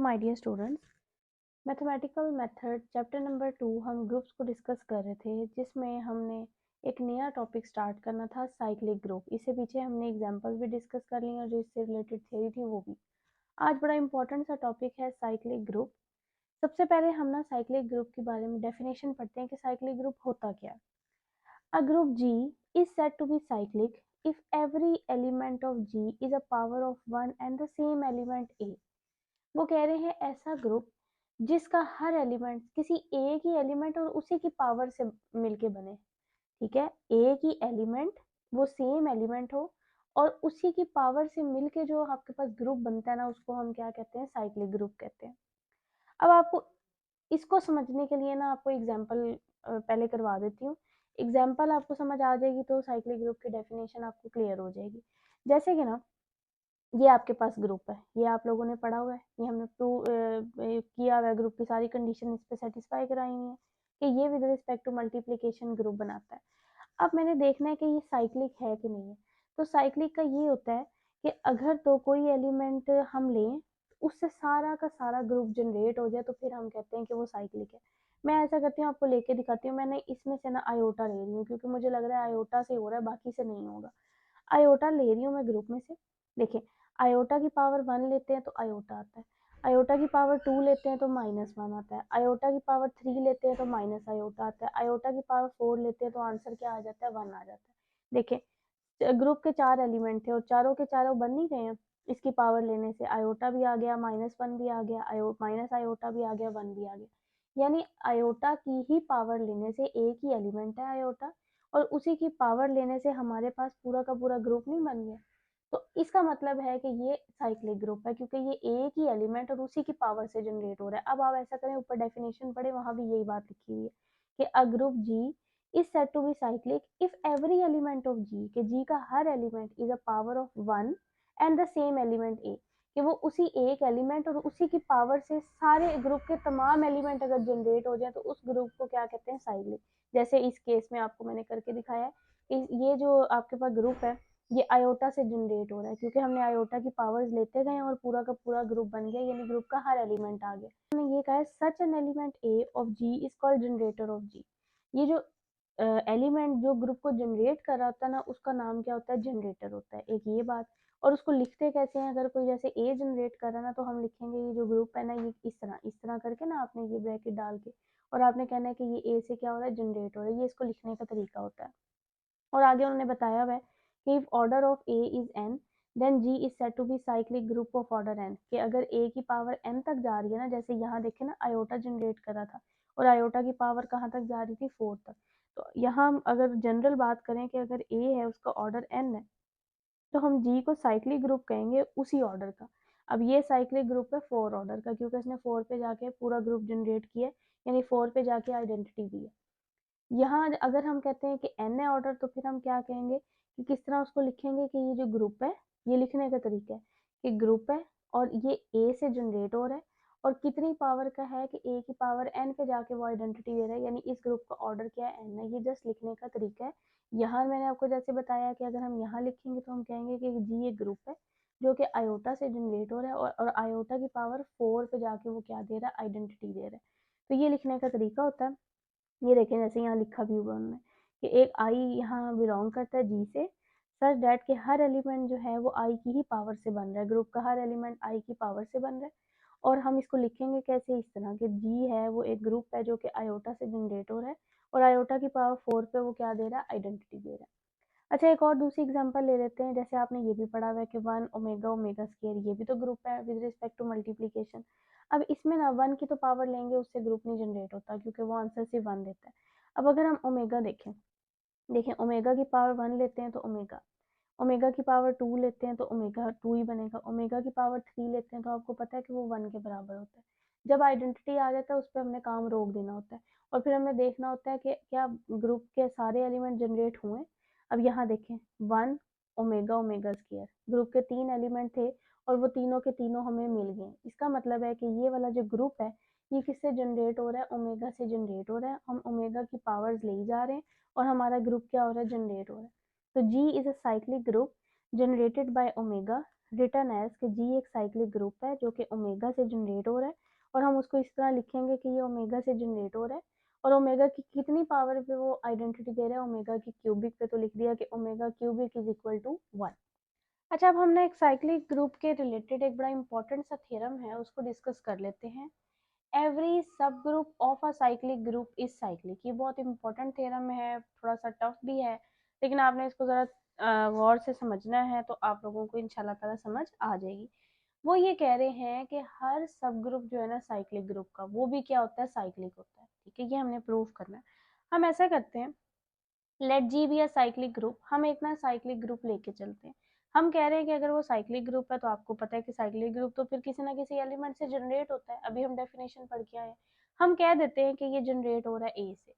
My dear students, mathematical method chapter number 2 हम groups को discuss कर रहे थे, जिसमें हमने एक नया टॉपिक स्टार्ट करना था, साइक्लिक ग्रुप। इससे पीछे हमने एग्जांपल्स भी डिस्कस कर लिए और जो इससे रिलेटेड थ्योरी थी वो भी। आज बड़ा इंपॉर्टेंट सा टॉपिक है साइक्लिक ग्रुप। सबसे पहले हम ना साइक्लिक ग्रुप के बारे में डेफिनेशन पढ़ते हैं कि साइक्लिक ग्रुप होता क्या है। A group G is said to be cyclic if every element of G is a power of 1 and the same element A। वो कह रहे हैं ऐसा ग्रुप जिसका हर एलिमेंट किसी एक ही एलिमेंट और उसी की पावर से मिलके बने। ठीक है, एक ही एलिमेंट, वो सेम एलिमेंट हो और उसी की पावर से मिलके जो आपके पास ग्रुप बनता है ना, उसको हम क्या कहते हैं, साइक्लिक ग्रुप कहते हैं। अब आपको इसको समझने के लिए ना आपको एग्जांपल पहले करवा देती हूँ। एग्जांपल आपको समझ आ जाएगी तो साइक्लिक ग्रुप की डेफिनेशन आपको क्लियर हो जाएगी। जैसे कि ना, ये आपके पास ग्रुप है, ये आप लोगों ने पढ़ा हुआ है, ये हमने प्रूव किया हुआ है, ग्रुप की सारी कंडीशन इस पे सेटिस्फाई कराई हुई है कि ये with respect to multiplication group बनाता है। अब मैंने देखना है कि ये साइक्लिक है कि नहीं है। तो साइक्लिक का ये होता है कि अगर तो कोई एलिमेंट हम लें, उससे सारा का सारा ग्रुप जनरेट हो जाए, तो फिर हम कहते हैं कि वो साइक्लिक है। मैं ऐसा करती हूँ, आपको लेके दिखाती हूँ। मैंने इसमें से ना आयोटा ले रही हूँ, क्योंकि मुझे लग रहा है आयोटा से हो रहा है, बाकी से नहीं होगा। आयोटा ले रही हूँ मैं ग्रुप में से। देखिए, आयोटा की पावर 1 लेते हैं तो आयोटा आता है, आयोटा की पावर 2 लेते हैं तो -1 आता है, आयोटा की पावर 3 लेते हैं तो माइनस आयोटा आता है, आयोटा की पावर 4 लेते हैं तो आंसर क्या आ जाता है, 1 आ जाता है। देखिए, ग्रुप के 4 एलिमेंट थे और चारों के चारों बन नहीं गए हैं। इसकी पावर लेने से आयोटा भी आ गया, -1 भी आ गया, माइनस आयोटा भी आ गया, 1 भी आ गया। यानी आयोटा की ही पावर लेने से, एक ही एलिमेंट है आयोटा, और उसी की पावर लेने से हमारे पास पूरा का पूरा ग्रुप नहीं बन गया। तो इसका मतलब है कि ये साइक्लिक ग्रुप है, क्योंकि ये एक ही एलिमेंट और उसी की पावर से जनरेट हो रहा है। अब आप ऐसा करें, ऊपर डेफिनेशन पढ़े, वहां भी यही बात लिखी हुई है कि a group G is said to be cyclic if every element of G, कि जी का हर element is a power of 1 and the same element A, कि वो उसी एक एलिमेंट और उसी की पावर से सारे ग्रुप के तमाम एलिमेंट अगर जनरेट हो जाए, तो उस ग्रुप को क्या कहते हैं, साइक्लिक। जैसे इस केस में आपको मैंने करके दिखाया है, ये जो आपके पास ग्रुप है, ये आयोटा से जनरेट हो रहा है, क्योंकि हमने आयोटा की पावर्स लेते गए और पूरा का पूरा ग्रुप बन गया, यानी ग्रुप का हर एलिमेंट आ गया। हमने ये कहा है such an element A of G is called generator of G. ये जो एलिमेंट जो ग्रुप को जनरेट कर रहा होता है ना, उसका नाम क्या होता है, जनरेटर होता है। एक ये बात। और उसको लिखते कैसे हैं, अगर कोई जैसे ए जनरेट कर रहा है ना, तो हम लिखेंगे ये जो ग्रुप है ना, ये इस तरह करके ना, आपने ये ब्रैकेट डाल के, और आपने कहना है कि ये ए से क्या हो रहा है, जनरेट हो रहा है। ये इसको लिखने का तरीका होता है। और आगे उन्होंने बताया हुआ है कि if order of A is N, then G is said to be cyclic group of order N, कि अगर ए की पावर एन तक जा रही है ना, जैसे यहाँ देखे ना, आयोटा जनरेट कर रहा था और आयोटा की पावर कहाँ तक जा रही थी, 4 तक। तो यहाँ हम अगर जनरल बात करें कि अगर ए है, उसका ऑर्डर एन है, तो हम जी को साइक्लिक ग्रुप कहेंगे उसी ऑर्डर का। अब ये साइक्लिक ग्रुप है 4 ऑर्डर का, क्योंकि इसने 4 पे जाके पूरा ग्रुप जनरेट किया, यानी 4 पे जाके आइडेंटिटी दी है। यहाँ अगर हम कहते हैं कि एन है ऑर्डर, तो फिर हम क्या कहेंगे कि किस तरह उसको लिखेंगे, कि ये जो ग्रुप है, ये लिखने का तरीका है कि ग्रुप है और ये ए से जनरेट हो रहा है, और कितनी पावर का है कि ए की पावर एन पे जाके वो आइडेंटिटी दे रहा है, यानी इस ग्रुप का ऑर्डर क्या है, एन है। ये जस्ट लिखने का तरीका है। यहाँ मैंने आपको जैसे बताया कि अगर हम यहाँ लिखेंगे तो हम कहेंगे कि जी एक ग्रुप है जो कि आयोटा से जनरेट हो रहा है, और आयोटा की पावर 4 पे जाके वो क्या दे रहा है, आइडेंटिटी दे रहा है। तो ये लिखने का तरीका होता है। ये देखें, जैसे यहाँ लिखा भी हुआ उन्होंने कि एक आई यहाँ बिलोंग करता है जी से, सच डैट के हर एलिमेंट जो है वो आई की ही पावर से बन रहा है, ग्रुप का हर एलिमेंट आई की पावर से बन रहा है। और हम इसको लिखेंगे कैसे, इस तरह के जी है वो एक ग्रुप है जो कि आयोटा से जनरेट हो रहा है, और आयोटा की पावर 4 पे वो क्या दे रहा है, आइडेंटिटी दे रहा है। अच्छा, एक और दूसरी एग्जांपल ले लेते हैं। जैसे आपने ये भी पढ़ा हुआ है कि 1 ओमेगा ओमेगा स्क्वायर, ये भी तो ग्रुप है विद रिस्पेक्ट टू मल्टीप्लिकेशन। अब इसमें ना 1 की तो पावर लेंगे, उससे ग्रुप नहीं जनरेट होता, क्योंकि वो आंसर सिर्फ 1 देता है। अब अगर हम ओमेगा देखें, देखें ओमेगा की पावर 1 लेते हैं तो ओमेगा, ओमेगा की पावर 2 लेते हैं तो ओमेगा 2 ही बनेगा, ओमेगा की पावर 3 लेते हैं तो आपको पता है कि वो 1 के बराबर होता है। जब आइडेंटिटी आ जाता है, उस पर हमने काम रोक देना होता है, और फिर हमें देखना होता है कि क्या ग्रुप के सारे एलिमेंट जनरेट हुए। अब यहाँ देखें, 1 ओमेगा ओमेगा स्क्वायर, ग्रुप के 3 एलिमेंट थे और वो तीनों के तीनों हमें मिल गए। इसका मतलब है कि ये वाला जो ग्रुप है, ये किससे जनरेट हो रहा है, ओमेगा से जनरेट हो रहा है। हम ओमेगा की पावर्स ले जा रहे हैं और हमारा ग्रुप क्या हो रहा है, जनरेट हो रहा है। तो G is a cyclic group generated by omega return as कि जी एक साइक्लिक ग्रुप है जो कि ओमेगा से जनरेट हो रहा है, और हम उसको इस तरह लिखेंगे कि ये ओमेगा से जनरेट हो रहा है, और ओमेगा की कितनी पावर पे वो आइडेंटिटी दे रहा है, ओमेगा की क्यूबिक पे, तो लिख दिया कि omega cubic is equal to 1। अच्छा, अब हमने एक साइक्लिक ग्रुप के रिलेटेड एक बड़ा इंपॉर्टेंट सा थ्योरम है, उसको डिस्कस कर लेते हैं। एवरी सब group of a cyclic group is cyclic. ये बहुत इंपॉर्टेंट थ्योरम है, थोड़ा सा टफ भी है, लेकिन आपने इसको ज़रा गौर से समझना है तो आप लोगों को इंशाल्लाह ताला समझ आ जाएगी। वो ये कह रहे हैं कि हर सब ग्रुप जो है ना साइक्लिक ग्रुप का, वो भी क्या होता है, साइक्लिक होता है। ठीक है, ये हमने प्रूव करना है। हम ऐसा करते हैं, let G be a cyclic group. हम एक ना साइक्लिक ग्रुप लेके चलते हैं। हम कह रहे हैं कि अगर वो साइक्लिक ग्रुप है तो आपको पता है कि साइक्लिक ग्रुप तो फिर किसी ना किसी एलिमेंट से जनरेट होता है, अभी हम डेफिनेशन पढ़ के आए हैं। हम कह देते हैं कि ये जनरेट हो रहा है ए से।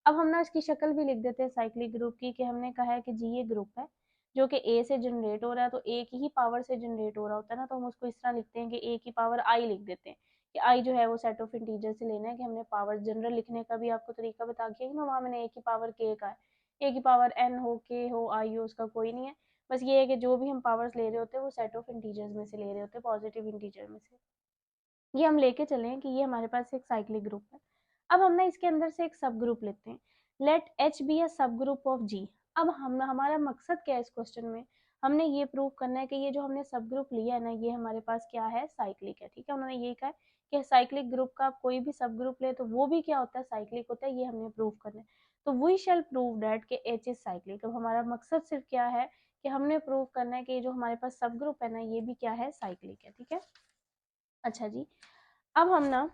अब हम ना इसकी शक्ल भी लिख देते हैं साइक्लिक ग्रुप की, कि हमने कहा है कि जी ये ग्रुप है जो कि ए से जनरेट हो रहा है, तो ए की ही पावर से जनरेट हो रहा होता है ना, तो हम उसको इस तरह लिखते हैं कि ए की पावर आई लिख देते हैं, कि आई जो है वो सेट ऑफ इंटीजर से लेना है, कि हमने पावर जनरल लिखने का भी आपको तरीका बता दिया कि ना, वहाँ मैंने ए की पावर के का है, ए की पावर एन हो, के हो, आई हो, उसका कोई नहीं है। बस ये है कि जो भी हम पावर्स ले रहे होते हैं वो सेट ऑफ इंटीजर्स में से ले रहे होते हैं, पॉजिटिव इंटीजर में से। ये हम लेके चले कि ये हमारे पास एक साइक्लिक ग्रुप है। अब हम ना इसके अंदर से एक सब ग्रुप लेते हैं, लेट एच बी अ सब ग्रुप ऑफ जी। अब हम हमारा मकसद क्या है इस क्वेश्चन में, हमने ये प्रूव करना है कि ये जो हमने सब ग्रुप लिया है ना, ये हमारे पास क्या है, साइक्लिक है। ठीक है, उन्होंने ये कहा है कि साइक्लिक ग्रुप का आप कोई भी सब ग्रुप ले तो वो भी क्या होता है, साइक्लिक होता है। ये हमने प्रूव करना है, तो वी शैल प्रूव दैट कि एच इज साइक्लिक। अब हमारा मकसद सिर्फ क्या है कि हमने प्रूव करना है कि ये जो हमारे पास सब ग्रुप है ना, ये भी क्या है, साइक्लिक है। ठीक है, अच्छा जी, अब हम ना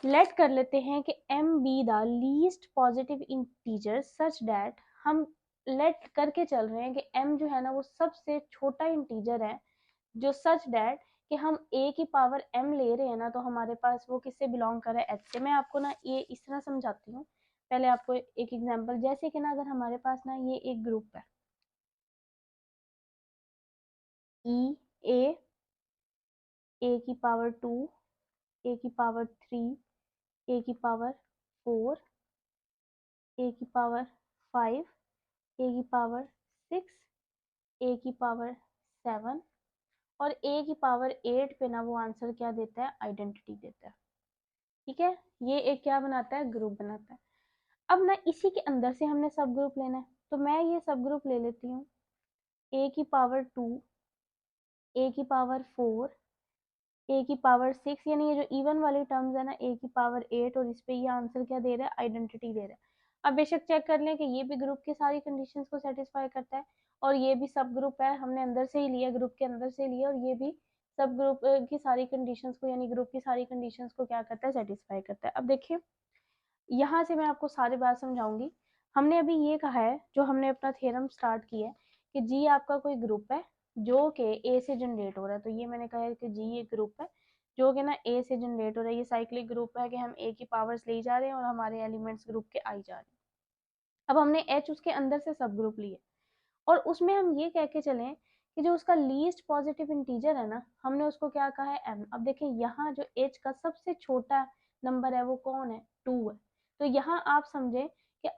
लेट कर लेते हैं कि m be the least positive integer such that, हम लेट करके चल रहे हैं कि m जो है ना वो सबसे छोटा इंटीजर है, जो सच दैट कि हम a की पावर m ले रहे हैं ना, तो हमारे पास वो किससे बिलोंग कर रहा है, h से। मैं आपको ना ये इस तरह समझाती हूँ, पहले आपको एक एग्जांपल, जैसे कि ना अगर हमारे पास ना ये एक ग्रुप है e, a की पावर 2, a की पावर 3, a की पावर 4, a की पावर 5, a की पावर 6, a की पावर 7, और a की पावर 8 पे ना वो आंसर क्या देता है, आइडेंटिटी देता है। ठीक है, ये एक क्या बनाता है, ग्रुप बनाता है। अब ना इसी के अंदर से हमने सब ग्रुप लेना है, तो मैं ये सब ग्रुप ले लेती हूँ, a की पावर 2, a की पावर 4, ए की पावर 6, यानी ये जो इवन वाली टर्म्स है ना, ए की पावर 8, और इस पे ये आंसर क्या दे रहा है, आइडेंटिटी दे रहा है। अब बेशक चेक कर लें कि ये भी ग्रुप की सारी कंडीशंस को सेटिस्फाई करता है, और ये भी सब ग्रुप है, हमने अंदर से ही लिया, ग्रुप के अंदर से लिया, और ये भी सब ग्रुप की सारी कंडीशंस को, यानी ग्रुप की सारी कंडीशंस को क्या करता है, सेटिस्फाई करता है। अब देखिए, यहाँ से मैं आपको सारी बात समझाऊंगी। हमने अभी ये कहा है, जो हमने अपना थ्योरम स्टार्ट किया है, कि जी आपका कोई ग्रुप है जो कि ए से जनरेट हो रहा है, तो ये मैंने कहा है कि जी ये ग्रुप है जो कि ना ए से जनरेट हो रहा है, ये साइक्लिक ग्रुप है कि हम ए की पावर्स ले जा रहे हैं और हमारे एलिमेंट्स ग्रुप के आई जा रहे हैं। अब हमने एच उसके अंदर से सब ग्रुप लिए, और उसमें हम ये कह के चलें कि जो उसका लीस्ट पॉजिटिव इंटीजर है ना, हमने उसको क्या कहा है, m। अब देखें, यहाँ जो h का सबसे छोटा नंबर है वो कौन है, 2 है। तो यहाँ आप समझे कि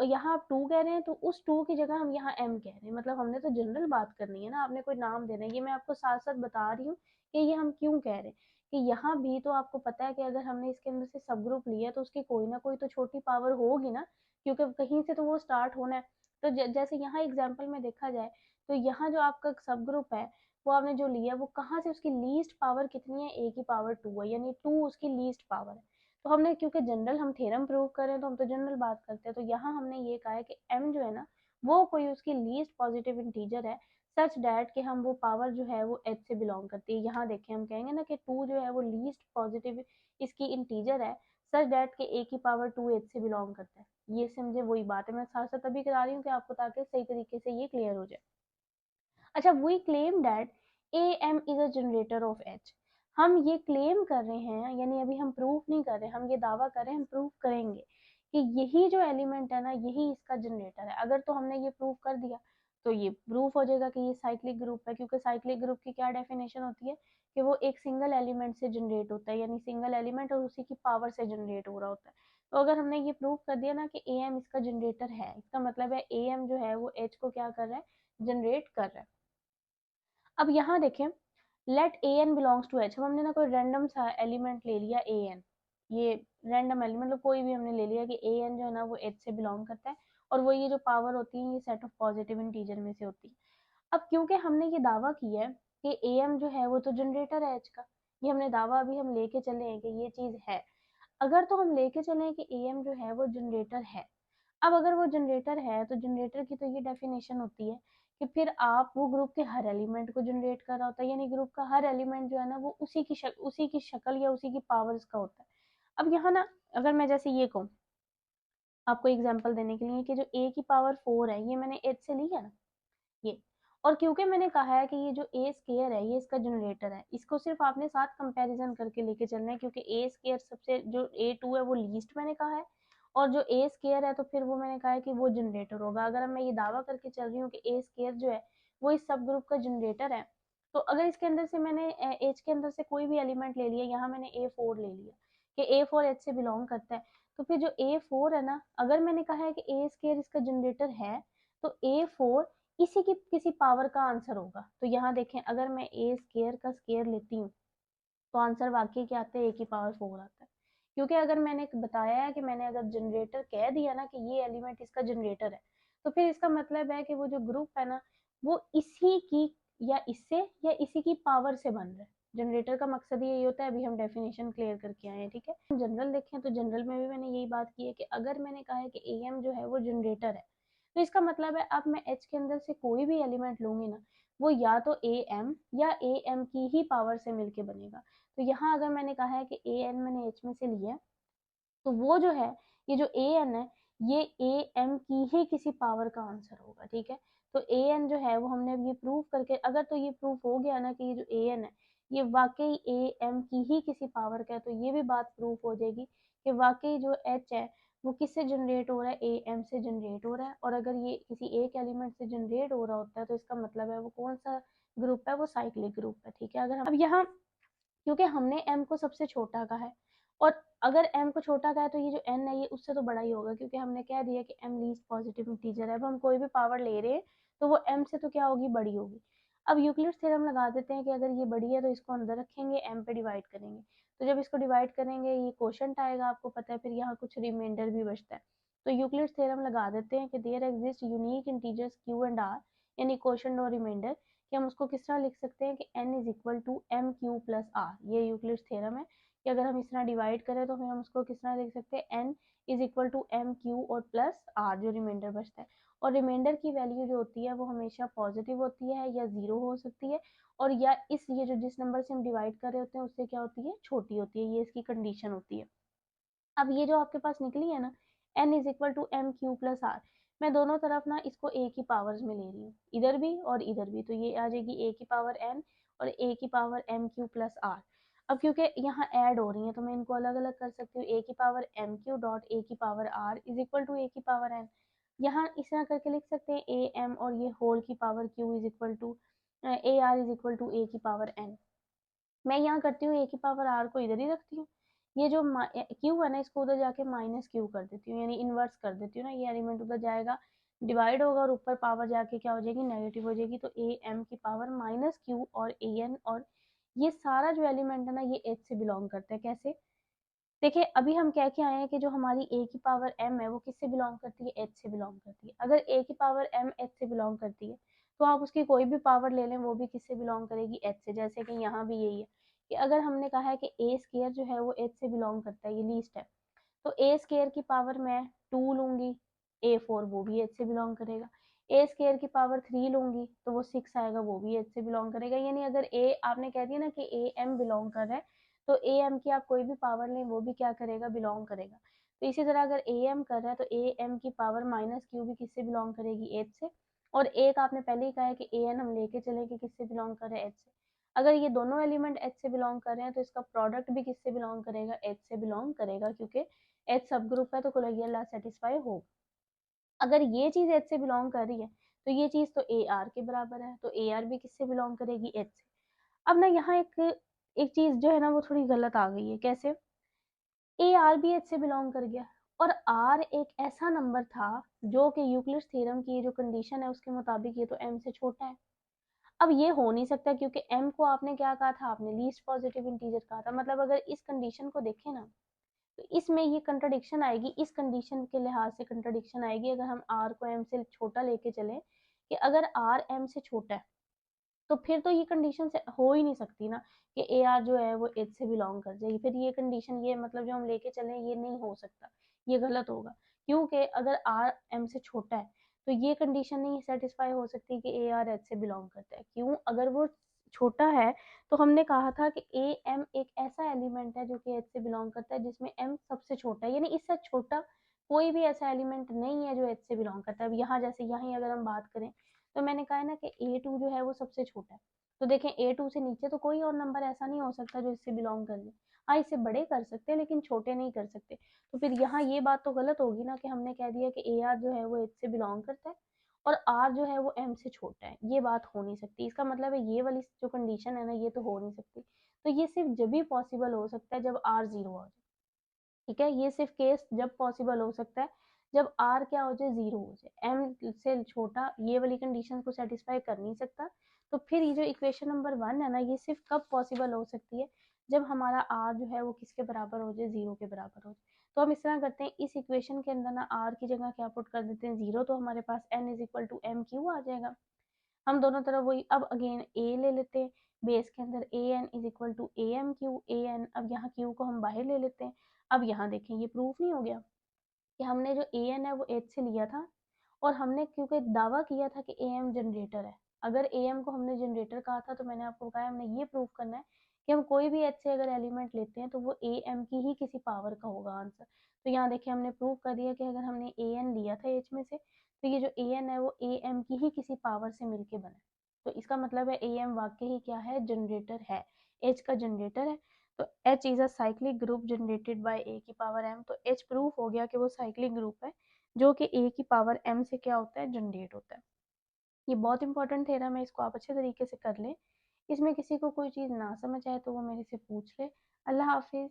यहाँ आप 2 कह रहे हैं, तो उस 2 की जगह हम यहाँ m कह रहे हैं, मतलब हमने तो जनरल बात करनी है ना, आपने कोई नाम देना है। ये मैं आपको साथ साथ बता रही हूँ कि ये हम क्यों कह रहे हैं, कि यहाँ भी तो आपको पता है कि अगर हमने इसके अंदर से सब ग्रुप लिया तो उसकी कोई ना कोई तो छोटी पावर होगी ना, क्योंकि कहीं से तो वो स्टार्ट होना है। तो जैसे यहाँ एग्जाम्पल में देखा जाए, तो यहाँ जो आपका सब ग्रुप है वो आपने जो लिया, वो कहाँ से, उसकी लीस्ट पावर कितनी है, ए की पावर 2 है, यानी 2 उसकी लीस्ट पावर है। तो हमने, क्योंकि जनरल हम थ्योरम प्रूव कर रहे हैं, तो हम तो जनरल बात करते हैं, तो यहाँ हमने ये कहा है कि m जो है ना, वो कोई उसकी लीस्ट पॉजिटिव इंटीजर है, सच डैट कि हम वो पावर जो है वो h से बिलोंग करती है। यहाँ देखें, हम कहेंगे ना कि 2 जो है वो लीस्ट पॉजिटिव इसकी इंटीजर है, सच डैट के a की पावर 2 h से बिलोंग करता है। ये समझे, वही बात है, मैं साथ साथ अभी करा रही हूँ कि आपको, ताकि सही तरीके से ये क्लियर हो जाए। अच्छा, we claim that A M is a generator of H. हम ये क्लेम कर रहे हैं, यानी अभी हम प्रूफ नहीं कर रहे, हम ये दावा कर रहे हैं, हम प्रूफ करेंगे कि यही जो एलिमेंट है ना, यही इसका जनरेटर है। अगर तो हमने ये प्रूफ कर दिया तो ये प्रूफ हो जाएगा कि ये साइक्लिक ग्रुप है, क्योंकि साइक्लिक ग्रुप की क्या डेफिनेशन होती है, कि वो एक सिंगल एलिमेंट से जनरेट होता है, यानी सिंगल एलिमेंट और उसी की पावर से जनरेट हो रहा होता है। तो अगर हमने ये प्रूफ कर दिया ना कि ए एम इसका जनरेटर है, इसका मतलब है ए एम जो है वो एच को क्या कर रहा है, जनरेट कर रहा है। अब यहाँ देखें, let A N belongs to H. अब हमने ना कोई रैंडम सा एलिमेंट ले लिया ए एन, ये रैंडम एलिमेंट मतलब कोई भी हमने ले लिया कि ए एन जो है ना वो एच से बिलोंग करता है, और वो ये जो पावर होती है ये सेट ऑफ पॉजिटिव इंटीजर में से होती है। अब क्योंकि हमने ये दावा किया है कि ए एम जो है वो तो जनरेटर है एच का, ये हमने दावा अभी हम लेके चले हैं कि ये चीज है। अगर तो हम लेके चले कि ए एम जो है वो जनरेटर है, अब अगर वो जनरेटर है तो जनरेटर की तो ये डेफिनेशन होती है कि फिर आप वो ग्रुप के हर एलिमेंट को जनरेट कर रहा होता है, यानी ग्रुप का हर एलिमेंट जो है ना वो उसी की शक्ल या उसी की पावर्स का होता है। अब यहाँ ना अगर मैं जैसे ये कहूँ आपको एग्जांपल देने के लिए कि जो ए की पावर 4 है ये मैंने एच से ली है ना, ये, और क्योंकि मैंने कहा है कि ये जो ए स्केयर है ये इसका जनरेटर है, इसको सिर्फ आपने साथ कंपैरिजन करके लेके चलना है, क्योंकि ए स्केयर सबसे जो ए टू है वो लीस्ट मैंने कहा है, और जो ए स्केयर है तो फिर वो मैंने कहा है कि वो जनरेटर होगा। अगर मैं ये दावा करके चल रही हूँ कि ए स्केयर जो है वो इस सब ग्रुप का जनरेटर है, तो अगर इसके अंदर से मैंने एच के अंदर से कोई भी एलिमेंट ले लिया, यहाँ मैंने ए फोर ले लिया कि ए फोर एच से बिलोंग करता है, तो फिर जो ए फोर है ना, अगर मैंने कहा है कि ए स्केयर इसका जनरेटर है, तो ए फोर इसी की किसी पावर का आंसर होगा। तो यहाँ देखें, अगर मैं ए स्केयर का स्केयर लेती हूँ तो आंसर वाकई क्या आता है, ए की पावर 4 आता है। क्योंकि अगर मैंने बताया है कि मैंने अगर जनरेटर कह दिया ना कि ये एलिमेंट इसका जनरेटर है, तो फिर इसका मतलब है कि वो जो ग्रुप है ना वो इसी की या इससे या इसी की पावर से बन रहा है। जनरेटर का मकसद यही होता है, अभी हम डेफिनेशन क्लियर करके आए हैं, ठीक है। जनरल देखें तो जनरल में भी मैंने यही बात की है कि अगर मैंने कहा है कि ए एम जो है वो जनरेटर है, तो इसका मतलब है अब मैं एच के अंदर से कोई भी एलिमेंट लूंगी ना, वो या तो ए एम या ए एम की ही पावर से मिलके बनेगा। तो यहाँ अगर मैंने कहा है कि ए एन मैंने एच में से लिया है, तो वो जो है ये जो ए एन है ये ए एम की ही किसी पावर का आंसर होगा, ठीक है। तो ए एन जो है वो हमने अब ये प्रूव करके, अगर तो ये प्रूफ हो गया ना कि ये जो ए एन है ये वाकई ए एम की ही किसी पावर का है, तो ये भी बात प्रूफ हो जाएगी कि वाकई जो एच है वो किससे जनरेट हो रहा है, ए एम से जनरेट हो रहा है। और अगर ये किसी एक एलिमेंट से जनरेट हो रहा होता है तो इसका मतलब है वो कौन सा ग्रुप है, वो साइक्लिक ग्रुप है, ठीक है। अगर हम अब यहाँ क्योंकि हमने m को सबसे छोटा कहा है, और अगर m को छोटा कहा है तो ये जो n है ये उससे तो बड़ा ही होगा, क्योंकि हमने कह दिया कि m लीस्ट पॉजिटिव इंटीजर है। अब हम कोई भी पावर ले रहे हैं तो वो m से तो क्या होगी, बड़ी होगी। अब यूक्लिड्स थ्योरम लगा देते हैं कि अगर ये बड़ी है तो इसको अंदर रखेंगे, m पे डिवाइड करेंगे, तो जब इसको डिवाइड करेंगे ये क्वोशंट आएगा, आपको पता है, फिर यहाँ कुछ रिमाइंडर भी बचता है। तो यूक्लिड्स थ्योरम लगा देते हैं कि there exist unique integers q and r, यानी क्वोशंट और रिमाइंडर, कि हम उसको किस तरह लिख सकते हैं कि n is equal to M Q plus R. ये यूक्लिड्स थ्योरम है कि अगर हम इस तरह डिवाइड करें तो फिर हम उसको किस तरह लिख सकते हैं, n is equal to M Q और प्लस आर, जो रिमाइंडर बचता है। और रिमाइंडर की वैल्यू जो होती है वो हमेशा पॉजिटिव होती है या जीरो हो सकती है, और या इस ये जो जिस नंबर से हम डिवाइड कर रहे होते हैं उससे क्या होती है, छोटी होती है, ये इसकी कंडीशन होती है। अब ये जो आपके पास निकली है ना n is equal to M Q plus R, मैं दोनों तरफ ना इसको a की पावर्स में ले रही हूँ, इधर भी और इधर भी, तो ये आ जाएगी a की पावर n और a की power M Q plus R. अब क्योंकि यहाँ ऐड हो रही है तो मैं इनको अलग अलग कर सकती हूँ, a की power M Q dot a की power r is equal to a की पावर n। यहाँ इस तरह करके लिख सकते हैं a m और ये होल की power q is equal to a r is equal to a की पावर n। मैं यहाँ करती हूँ a की पावर r को इधर ही रखती हूँ, ये जो q है ना इसको उधर जाके माइनस q कर देती हूँ, यानी इनवर्स कर देती हूँ ना, ये एलिमेंट उधर जाएगा डिवाइड होगा और ऊपर पावर जाके क्या हो जाएगी, नेगेटिव हो जाएगी। तो a m की पावर माइनस q और a n, और ये सारा जो एलिमेंट है ना ये h से बिलोंग करता है। कैसे, देखिए अभी हम कह के आए हैं कि जो हमारी a की पावर m है वो किससे बिलोंग करती है, h से बिलोंग करती है। अगर a की पावर m h से बिलोंग करती है तो आप उसकी कोई भी पावर ले लें वो भी किससे बिलोंग करेगी, h से। जैसे कि यहाँ भी यही है कि अगर हमने कहा है कि a स्केयर जो है वो h से बिलोंग करता है, ये लीस्ट है, तो a स्केयर की पावर मैं 2 लूंगी, a4 वो भी h से बिलोंग करेगा। a स्केयर की पावर 3 लूंगी तो वो 6 आएगा, वो भी h से बिलोंग करेगा। यानी अगर a आपने कह दिया ना कि a m बिलोंग कर रहा है, तो ए एम की आप कोई भी पावर लें वो भी क्या करेगा, बिलोंग करेगा। तो इसी तरह अगर ए एम कर रहा है तो ए एम की पावर माइनस क्यू भी किससे बिलोंग करेगी, एच से। और एक आपने पहले ही कहा है कि ए एन हम लेके चले कि किससे बिलोंग कर रहे हैं, एच से। अगर ये दोनों एलिमेंट एच से बिलोंग कर रहे हैं तो इसका प्रोडक्ट भी किससे बिलोंग करेगा, एच से बिलोंग करेगा, क्योंकि एच सब ग्रुप है तो कोलेगियल लॉ सेटिस्फाई होगा। अगर ये चीज एच से बिलोंग कर रही है तो ये चीज तो ए आर के बराबर है, तो ए आर भी किससे बिलोंग करेगी, एच से। अब ना यहाँ एक चीज जो है ना वो थोड़ी गलत आ गई है। कैसे, ए आर भी एच से बिलोंग कर गया, और आर एक ऐसा नंबर था जो कि यूक्लिड्स थ्योरम की जो कंडीशन है उसके मुताबिक ये तो एम से छोटा है। अब ये हो नहीं सकता क्योंकि m को आपने क्या कहा था, आपने लीस्ट पॉजिटिव इंटीजर कहा था। मतलब अगर इस कंडीशन को देखें ना, तो इसमें ये कंट्रडिक्शन आएगी, इस कंडीशन के लिहाज से कंट्रडिक्शन आएगी अगर हम r को m से छोटा लेके चले, कि अगर r m से छोटा है तो फिर तो ये कंडीशन से हो ही नहीं सकती ना कि ए आर जो है वो एच से बिलोंग कर जाएगी। फिर ये कंडीशन, ये मतलब जो हम लेके चले ये नहीं हो सकता, ये गलत होगा। क्योंकि अगर आर एम से छोटा है तो ये कंडीशन नहीं सेटिस्फाई हो सकती कि ए आर एच से बिलोंग करता है। क्यों? अगर वो छोटा है तो हमने कहा था कि ए एम एक ऐसा एलिमेंट है जो कि एच से बिलोंग करता है जिसमें एम सबसे छोटा है, यानी इससे छोटा कोई भी ऐसा एलिमेंट नहीं है जो एच से बिलोंग करता है। अब यहाँ जैसे यहाँ अगर हम बात करें तो मैंने कहा है ना कि A2 जो है वो सबसे छोटा है, तो देखें A2 से नीचे तो कोई और नंबर ऐसा नहीं हो सकता जो इससे बिलोंग कर ले। हाँ, इससे बड़े कर सकते हैं लेकिन छोटे नहीं कर सकते। तो फिर यहाँ ये बात तो गलत होगी ना कि हमने कह दिया कि ए आर जो है वो एच से बिलोंग करता है और आर जो है वो एम से छोटा है। ये बात हो नहीं सकती। इसका मतलब है ये वाली जो कंडीशन है ना, ये तो हो नहीं सकती। तो ये सिर्फ जब भी पॉसिबल हो सकता है जब आर जीरो हो जाए। ठीक है, ये सिर्फ केस जब पॉसिबल हो सकता है जब आर क्या हो जाए, जीरो हो जाए। एम से छोटा ये वाली कंडीशन को सेटिस्फाई कर नहीं सकता। तो फिर ये जो इक्वेशन नंबर 1 है ना, ये सिर्फ कब पॉसिबल हो सकती है, जब हमारा आर जो है वो किसके बराबर हो जाए, जीरो के बराबर हो जाए। तो हम इस तरह करते हैं, इस इक्वेशन के अंदर ना आर की जगह क्या पुट कर देते हैं, जीरो, तो हमारे पास N is equal to M Q आ जाएगा। हम दोनों तरफ वही, अब अगेन ए ले लेते हैं बेस के अंदर, A N is equal to A M Q A N. अब यहाँ क्यू को हम बाहर ले लेते हैं। अब यहाँ देखें, ये प्रूफ नहीं हो गया कि हमने जो ए एन है वो एच से लिया था और हमने क्योंकि दावा किया था कि ए एम जनरेटर है। अगर ए एम को हमने जनरेटर कहा था तो मैंने आपको बताया हमने ये प्रूफ करना है कि हम कोई भी एच से अगर एलिमेंट लेते हैं तो वो ए एम की ही किसी पावर का होगा आंसर। तो यहाँ देखिए हमने प्रूफ कर दिया कि अगर हमने ए एन लिया था एच में से तो ये जो ए एन है वो ए एम की ही किसी पावर से मिलके बना है। तो इसका मतलब है ए एम वाकई ही क्या है, जनरेटर है, एच का जनरेटर है। तो H is a cyclic group generated by A की पावर m। तो H प्रूफ हो गया कि वो साइक्लिक ग्रुप है जो कि A की पावर m से क्या होता है, जनरेट होता है। ये बहुत इंपॉर्टेंट थ्योरम है, इसको आप अच्छे तरीके से कर लें। इसमें किसी को कोई चीज़ ना समझ आए तो वो मेरे से पूछ ले। अल्लाह हाफिज़।